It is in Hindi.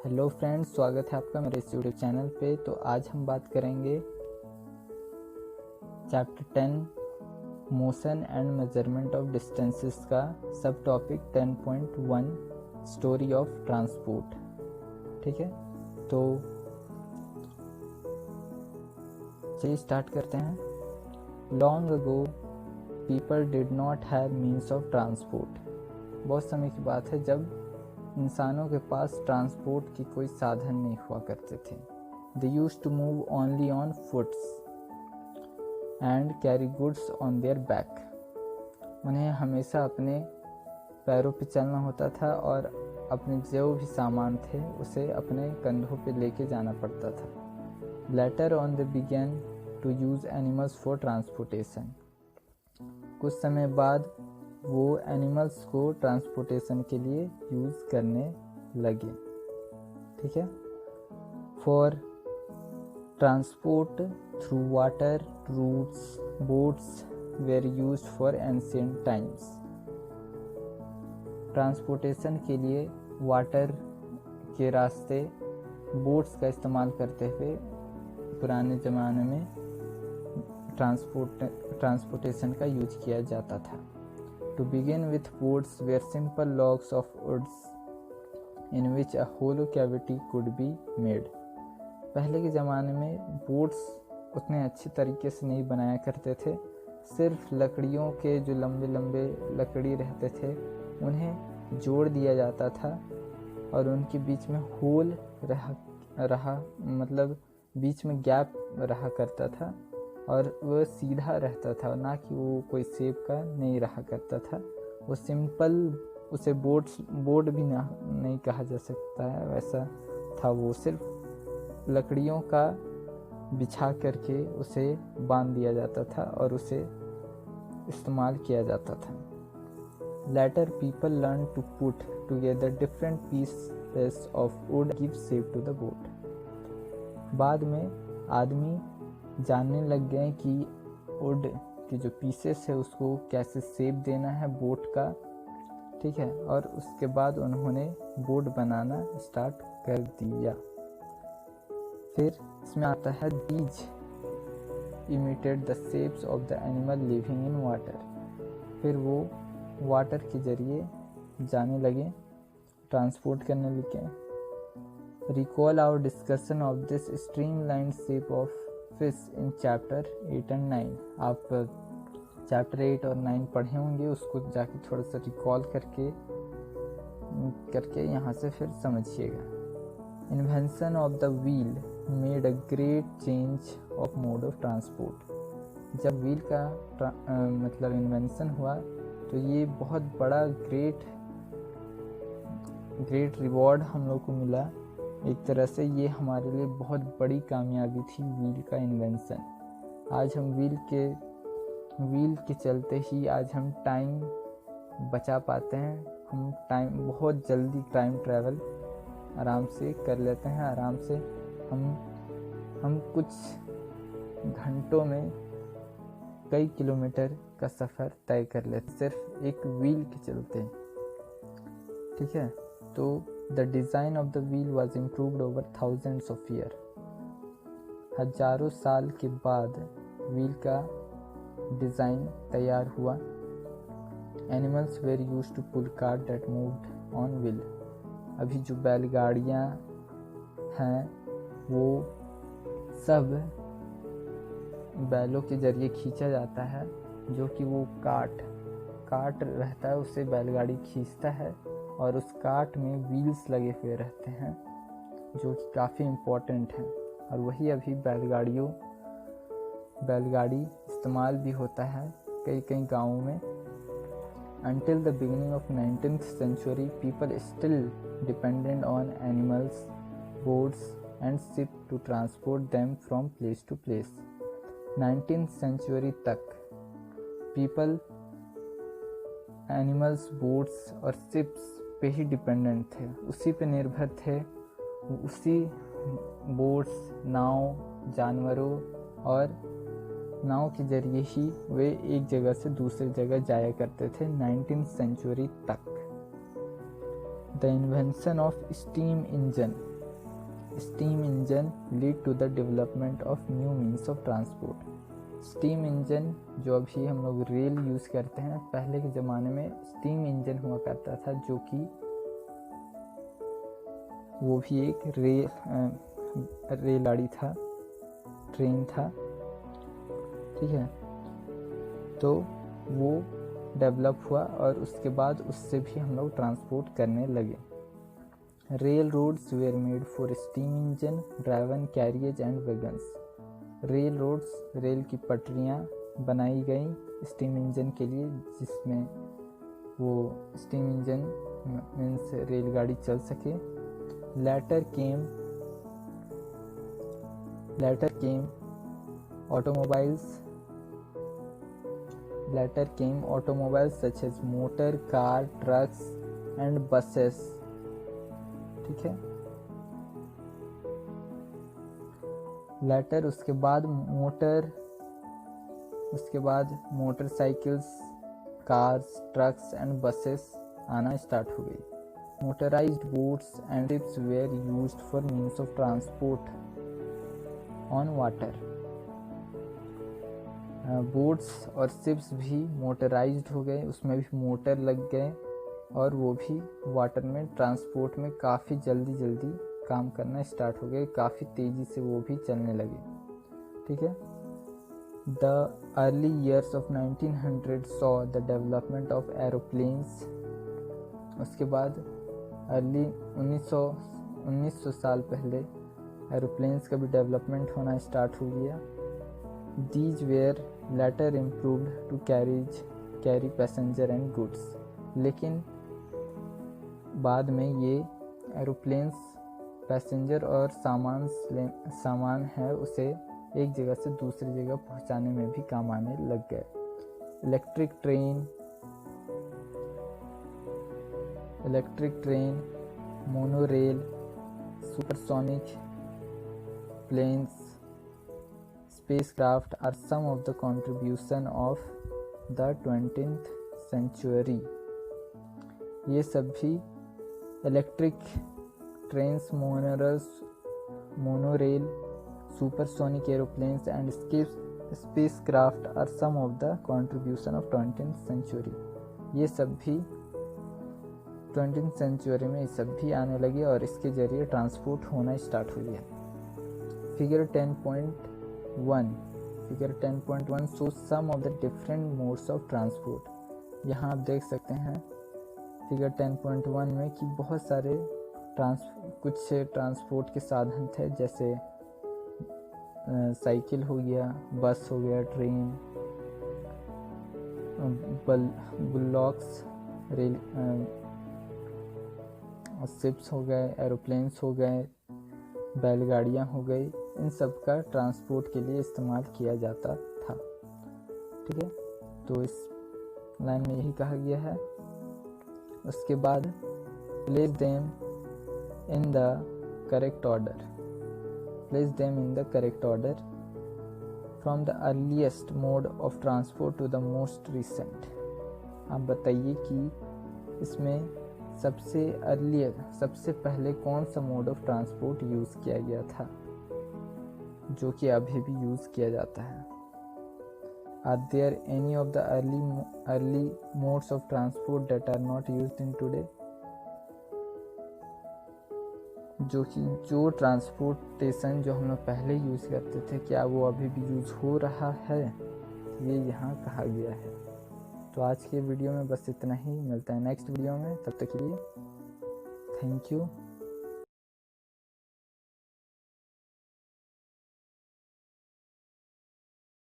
हेलो फ्रेंड्स, स्वागत है आपका मेरे इस यूट्यूब चैनल पे। तो आज हम बात करेंगे chapter 10 motion and measurement of distances का सब टॉपिक 10.1 स्टोरी ऑफ ट्रांसपोर्ट। ठीक है, तो चलिए स्टार्ट करते हैं। Long ago people did not have means of transport. बहुत समय की बात है जब इंसानों के पास ट्रांसपोर्ट की कोई साधन नहीं हुआ करते थे। They used to move only on foots and carry goods on their back. उन्हें हमेशा अपने पैरों पे चलना होता था और अपने जो भी सामान थे उसे अपने कंधों पे लेके जाना पड़ता था। Later on they began to use animals for transportation. कुछ समय बाद वो एनिमल्स को ट्रांसपोर्टेशन के लिए यूज़ करने लगे। ठीक है, for transport through water routes boats were used for ancient times. Transportation के लिए वाटर के रास्ते बोट्स का इस्तेमाल करते हुए पुराने ज़माने में ट्रांसपोर्टेशन का यूज किया जाता था। To begin with, boats were simple logs of woods in which a hollow cavity could be made. पहले के ज़माने में बोट्स उतने अच्छे तरीके से नहीं बनाया करते थे। सिर्फ लकड़ियों के जो लंबे लंबे लकड़ी रहते थे उन्हें जोड़ दिया जाता था और उनके बीच में होल रहा मतलब बीच में गैप रहा करता था और वह सीधा रहता था, ना कि वो कोई शेप का नहीं रहा करता था। वो सिंपल, उसे बोर्ड भी नहीं कहा जा सकता है वैसा था। वो सिर्फ लकड़ियों का बिछा करके उसे बांध दिया जाता था और उसे इस्तेमाल किया जाता था। Later people learn to put together different pieces of wood give shape to the boat. बाद में आदमी जानने लग गए कि वुड के जो पीसेस है उसको कैसे शेप देना है बोट का। ठीक है, और उसके बाद उन्होंने बोट बनाना स्टार्ट कर दिया। फिर इसमें आता है these emitted the shapes of the animal living in water. फिर वो वाटर के जरिए जाने लगे, ट्रांसपोर्ट करने लगे। Recall our discussion of this streamline shape of fish in chapter 8 and 9। आप चैप्टर 8 और 9 पढ़े होंगे, उसको जाके थोड़ा सा रिकॉल करके यहाँ से फिर समझिएगा। Invention of the wheel made a great change of mode of transport. जब व्हील का मतलब इन्वेंशन हुआ तो ये बहुत बड़ा ग्रेट रिवॉर्ड हम लोग को मिला। एक तरह से ये हमारे लिए बहुत बड़ी कामयाबी थी व्हील का इन्वेंशन। आज हम व्हील के चलते ही आज हम टाइम बचा पाते हैं। हम बहुत जल्दी टाइम ट्रैवल आराम से कर लेते हैं। आराम से हम कुछ घंटों में कई किलोमीटर का सफ़र तय कर लेते सिर्फ एक व्हील के चलते। ठीक है, तो The design of the wheel was improved over thousands of years. हजारों साल के बाद व्हील का डिज़ाइन तैयार हुआ। Animals were used to pull cart that moved on wheel. अभी जो बैलगाड़ियाँ हैं वो सब बैलों के जरिए खींचा जाता है, जो कि वो काट रहता है, उससे बैलगाड़ी खींचता है और उस कार्ट में व्हील्स लगे हुए रहते हैं जो कि काफ़ी इम्पोर्टेंट हैं। और वही अभी बैलगाड़ी इस्तेमाल भी होता है कई गाँवों में। Until the beginning of 19th century, people still depended on animals, boats and ships to transport them from place to place. 19th century तक people एनिमल्स, बोट्स और शिप्स पे ही डिपेंडेंट थे, उसी पे निर्भर थे। उसी बोट्स, नाव, जानवरों और नाव के जरिए ही वे एक जगह से दूसरी जगह जाया करते थे 19th सेंचुरी तक। The invention of steam engine steam engine lead to the development of new means of transport. Steam engine जो अभी हम लोग रेल यूज़ करते हैं, पहले के ज़माने में स्टीम इंजन हुआ करता था, जो कि वो भी एक रेलगाड़ी था, ट्रेन था, ठीक है। तो वो डेवलप हुआ और उसके बाद उससे भी हम लोग ट्रांसपोर्ट करने लगे। Rail roads were made for steam engine driven carriage and wagons. Rail roads, rail की पटरियाँ बनाई गई स्टीम इंजन के लिए, जिसमें वो स्टीम इंजन मीन्स रेलगाड़ी चल सके। Later came automobiles. Later came automobiles such as motor car, trucks and buses. ठीक है। Later उसके बाद motorcycles, cars, trucks and buses आना स्टार्ट हो गई। Motorized boats and ships were used for means of transport on water. Boats और शिप्स भी मोटराइज्ड हो गए, उसमें भी मोटर लग गए और वो भी वाटर में ट्रांसपोर्ट में काफ़ी जल्दी काम करना स्टार्ट हो गए, काफ़ी तेज़ी से वो भी चलने लगे, ठीक है। The early years of 1900 saw the development of aeroplanes. उसके बाद अर्ली 1900 साल पहले एरोप्लेन्स का भी डेवलपमेंट होना स्टार्ट हो गया। These were later improved to carry passenger and goods. लेकिन बाद में ये एरोप्लेन्स पैसेंजर और सामान है उसे एक जगह से दूसरी जगह पहुंचाने में भी काम आने लग गए। Electric train, monorail, supersonic planes, spacecraft are some of the contribution of the 20th century. ये सब भी electric trains, monorail, supersonic aeroplanes and spacecraft are some of the contribution of 20th century. ये सब भी 20th सेंचुरी में ये सब भी आने लगे और इसके ज़रिए ट्रांसपोर्ट होना स्टार्ट हो गया। Figure 10.1 show some of the different modes of transport. यहाँ आप देख सकते हैं फिगर 10.1 में कि बहुत सारे कुछ ट्रांसपोर्ट के साधन थे, जैसे साइकिल हो गया, बस हो गया, ट्रेन, बुलॉक्स, रेल, शिप्स हो गए, एरोप्लेन्स हो गए, बैलगाड़ियाँ हो गई, इन सब का ट्रांसपोर्ट के लिए इस्तेमाल किया जाता था, ठीक है। तो इस लाइन में यही कहा गया है। उसके बाद place them in the correct order from the earliest mode of transport to the most recent. आप बताइए कि इसमें सबसे पहले कौन सा मोड ऑफ ट्रांसपोर्ट यूज़ किया गया था, जो कि अभी भी यूज़ किया जाता है। Are there any of the early modes of transport that are not used in today. जो ट्रांसपोर्टेशन जो हम लोग पहले यूज़ करते थे, क्या वो अभी भी यूज़ हो रहा है, ये यहाँ कहा गया है। तो आज के वीडियो में बस इतना ही, मिलता है नेक्स्ट वीडियो में, तब तक के लिए थैंक यू।